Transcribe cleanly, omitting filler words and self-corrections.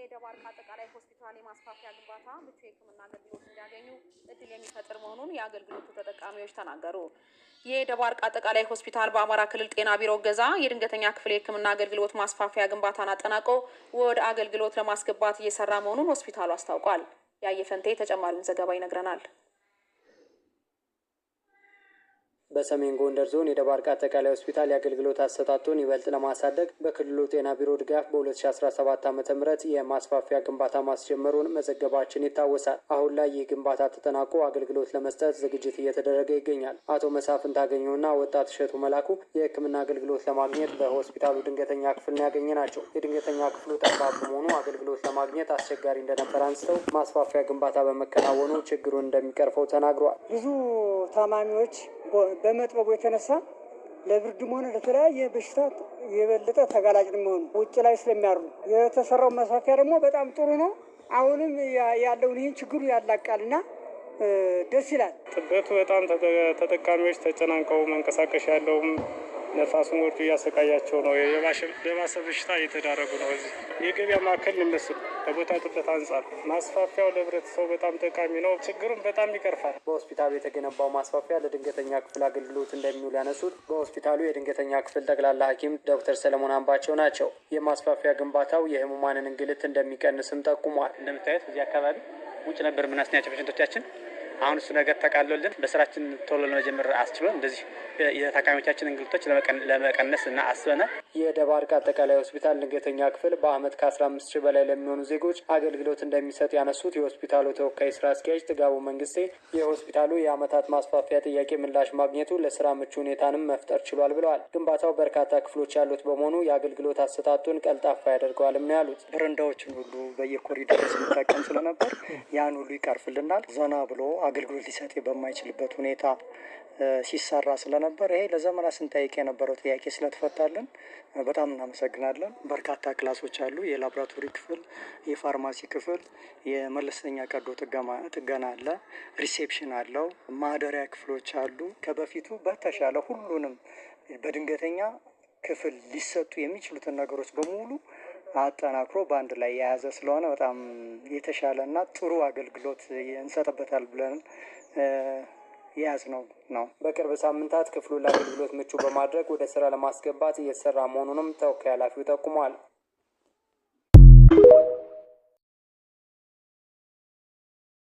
የደባርቅ አጠቃላይ ሆስፒታል የማስፋፊያ ግንባታ ምቹ የሕክምና አገልግሎት እንዲያገኙ እድል የሚፈጥር መሆኑን የአገልግሎቱ ተጠቃሚዎች ተናገሩ። የደባርቅ አጠቃላይ ሆስፒታል በአማራ ክልል ጤና ቢሮ እገዛ የድንገተኛ ክፍል የሕክምና አገልግሎት ማስፋፊያ ግንባታን አጠናቆ ወደ አገልግሎት ለማስገባት እየሰራ መሆኑን ሆስፒታሉ አስታውቋል። ያየፈንቴ ተጨማሪውን ዘገባ ይነግረናል። በሰሜን ጎንደር ዞን የደባርቅ አጠቃላይ ሆስፒታል የአገልግሎት አሰጣጡን ይበልጥ ለማሳደግ በክልሉ ጤና ቢሮ ድጋፍ በ2017 ዓ.ም የማስፋፊያ ግንባታ ማስጀመሩን መዘገባችን ይታወሳል። አሁን ላይ ይህ ግንባታ ተጠናቆ አገልግሎት ለመስጠት ዝግጅት እየተደረገ ይገኛል። አቶ መሳፍንት አገኘውና ወጣት እሸቱ መላኩ የሕክምና አገልግሎት ለማግኘት በሆስፒታሉ ድንገተኛ ክፍል ያገኘ ናቸው። የድንገተኛ ክፍሉ ጠባብ በመሆኑ አገልግሎት ለማግኘት አስቸጋሪ እንደነበር አንስተው ማስፋፊያ ግንባታ በመከናወኑ ችግሩን እንደሚቀርፈው ተናግረዋል። ብዙ ታማሚዎች በመጥበቡ የተነሳ ለብርድም ሆነ ለተለያየ በሽታ የበለጠ ተጋላጭ ነው። ውጭ ላይ ስለሚያሩ የተሰራው ማስፋፊያ ደግሞ በጣም ጥሩ ነው። አሁንም ያለውን ይህን ችግሩ ያላቃልና ደስ ይላል። ጥበቱ በጣም ተጠቃሚዎች ተጨናንቀው መንቀሳቀስ ያለውም ነፋሱን ወርዱ እያሰቃያቸው ነው። የባሰ በሽታ እየተዳረጉ ነው። እዚህ የገበያ ማዕከል እንመስል ከቦታ ጥበት አንጻር ማስፋፊያው ለህብረተሰቡ በጣም ጠቃሚ ነው። ችግሩን በጣም ይቀርፋል። በሆስፒታሉ የተገነባው ማስፋፊያ ለድንገተኛ ክፍል አገልግሎት እንደሚውል ያነሱት በሆስፒታሉ የድንገተኛ ክፍል ጠቅላላ ሐኪም ዶክተር ሰለሞን አምባቸው ናቸው። የማስፋፊያ ግንባታው የህሙማንን እንግልት እንደሚቀንስም ጠቁሟል። እንደምታዩት እዚህ አካባቢ ውጭ ነበር ምናስኛቸው ፔሸንቶቻችን አሁን እሱ ነገር ተቃሎልን በስራችን ቶሎ ለመጀመር አስችሎ እንደዚህ የታካሚዎቻችን እንግልቶች ለመቀነስ እና አስበናል። የደባርቅ አጠቃላይ ሆስፒታል ድንገተኛ ክፍል በአመት ከ15,000 በላይ ለሚሆኑ ዜጎች አገልግሎት እንደሚሰጥ ያነሱት የሆስፒታሉ ተወካይ ስራ አስኪያጅ ጥጋቡ መንግስቴ የሆስፒታሉ የአመታት ማስፋፊያ ጥያቄ ምላሽ ማግኘቱ ለስራ ምቹ ሁኔታንም መፍጠር ችሏል ብለዋል። ግንባታው በርካታ ክፍሎች ያሉት በመሆኑ የአገልግሎት አሰጣጡን ቀልጣፋ ያደርገዋልም ነው ያሉት። በረንዳዎችን ሁሉ በየኮሪደሩ ስንጠቀም ስለነበር ያን ሁሉ ይቀርፍልናል። ዘና ብሎ አገልግሎት ሊሰጥ በማይችልበት ሁኔታ ሲሰራ ስለነበር ይሄ ለዘመናት ስንጠይቅ የነበረው ጥያቄ ስለተፈታልን በጣም እናመሰግናለን። በርካታ ክላሶች አሉ። የላቦራቶሪ ክፍል፣ የፋርማሲ ክፍል፣ የመለስተኛ ቀዶ ጥገና አለ፣ ሪሴፕሽን አለው፣ ማደሪያ ክፍሎች አሉ። ከበፊቱ በተሻለ ሁሉንም በድንገተኛ ክፍል ሊሰጡ የሚችሉትን ነገሮች በሙሉ አጠናክሮ በአንድ ላይ የያዘ ስለሆነ በጣም የተሻለና ጥሩ አገልግሎት እንሰጥበታል ብለን ነው። በቅርብ ሳምንታት ክፍሉን ለአገልግሎት ምቹ በማድረግ ወደ ስራ ለማስገባት እየተሰራ መሆኑንም ተወካይ ኃላፊው ጠቁመዋል።